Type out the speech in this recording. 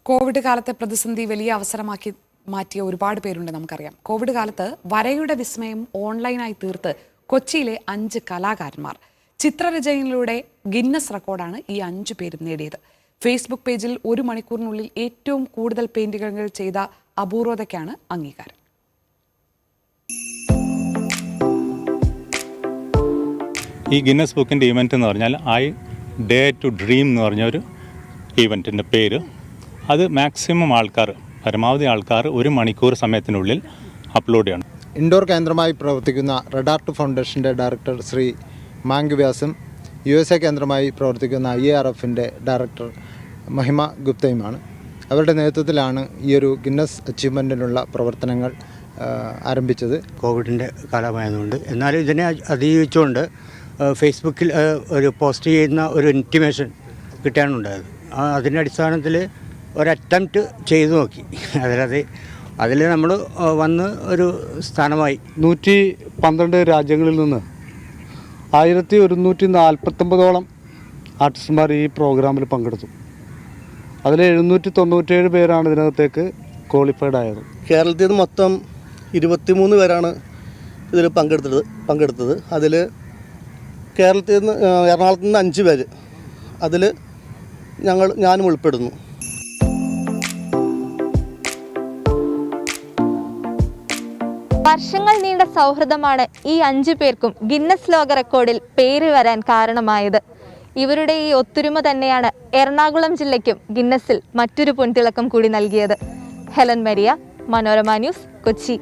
Covid കാലത്തെ പ്രതിസന്ധി വലിയ അവസരമാക്കി മാറ്റിയ ഒരുപാട് പേരുണ്ട് നമുക്കറിയാം. കോവിഡ് കാലത്ത് വരയുടെ വിസ്മയം ഓൺലൈനായി തീർത്ത് കൊച്ചിയിലെ 5 കലാകാരന്മാർ ചിത്രരചനയിലൂടെ ഗിന്നസ് റെക്കോർഡാണ് ഈ 5 പേരും നേടിയത്. ഫേസ്ബുക്ക് പേജിൽ 1 മണിക്കൂറിനുള്ളിൽ ഏറ്റവും കൂടുതൽ പെയിന്റിങ്ങുകൾ ചെയ്ത അപൂർവതയ്ക്കാണ് അംഗീകാരം. ഈ ഗിന്നസ് ബുക്കിൻ്റെ ഇവൻ്റ് എന്ന് പറഞ്ഞാൽ ഐ ഡേ ടു ഡ്രീം എന്ന് പറഞ്ഞൊരു ഈവൻറ്റിൻ്റെ പേര്. അത് മാക്സിമം ആൾക്കാർ, പരമാവധി ആൾക്കാർ 1 മണിക്കൂർ സമയത്തിനുള്ളിൽ അപ്ലോഡ് ചെയ്യണം. ഇൻഡോർ കേന്ദ്രമായി പ്രവർത്തിക്കുന്ന red art ഫൗണ്ടേഷൻ്റെ director Shri മാങ്ക് വ്യാസും USA കേന്ദ്രമായി പ്രവർത്തിക്കുന്ന IARFൻ്റെ ഡയറക്ടർ മഹിമ ഗുപ്തയുമാണ്. അവരുടെ നേതൃത്വത്തിലാണ് ഈ ഒരു ഗിന്നസ് അച്ചീവ്മെൻറ്റിനുള്ള പ്രവർത്തനങ്ങൾ ആരംഭിച്ചത്. കോവിഡിൻ്റെ കാലമായതുകൊണ്ട് എന്നാലും ഇതിനെ അതിജീവിച്ചുകൊണ്ട് ഫേസ്ബുക്കിൽ ഒരു പോസ്റ്റ് ചെയ്യുന്ന ഒരു ഇൻറ്റിമേഷൻ കിട്ടാനുണ്ടായത്. അതിൻ്റെ അടിസ്ഥാനത്തിൽ ഒരു അറ്റംപ്റ്റ് ചെയ്തു നോക്കി. അതിൽ നമ്മൾ വന്ന് ഒരു സ്ഥാനമായി. 112 രാജ്യങ്ങളിൽ നിന്ന് 1149 ആർട്ടിസ്റ്റ്മാർ ഈ പ്രോഗ്രാമിൽ പങ്കെടുത്തു. അതിൽ 797 പേരാണ് ഇതിനകത്തേക്ക് ക്വാളിഫൈഡ് ആയത്. കേരളത്തിൽ നിന്ന് മൊത്തം 23 പേരാണ് ഇതിൽ പങ്കെടുത്തത്. അതിൽ കേരളത്തിൽ നിന്ന് എറണാകുളത്ത് നിന്ന് 5 പേര്, അതിൽ ഞാനും ഉൾപ്പെടുന്നു. വർഷങ്ങൾ നീണ്ട സൗഹൃദമാണ് ഈ 5 പേർക്കും ഗിന്നസ് ലോക റെക്കോർഡിൽ പേര് വരാൻ കാരണമായത്. ഇവരുടെ ഈ ഒത്തൊരുമ തന്നെയാണ് എറണാകുളം ജില്ലയ്ക്കും ഗിന്നസിൽ മറ്റൊരു പൊൻതിളക്കം കൂടി നൽകിയത്. Helen Maria, Manorama news, Kochi.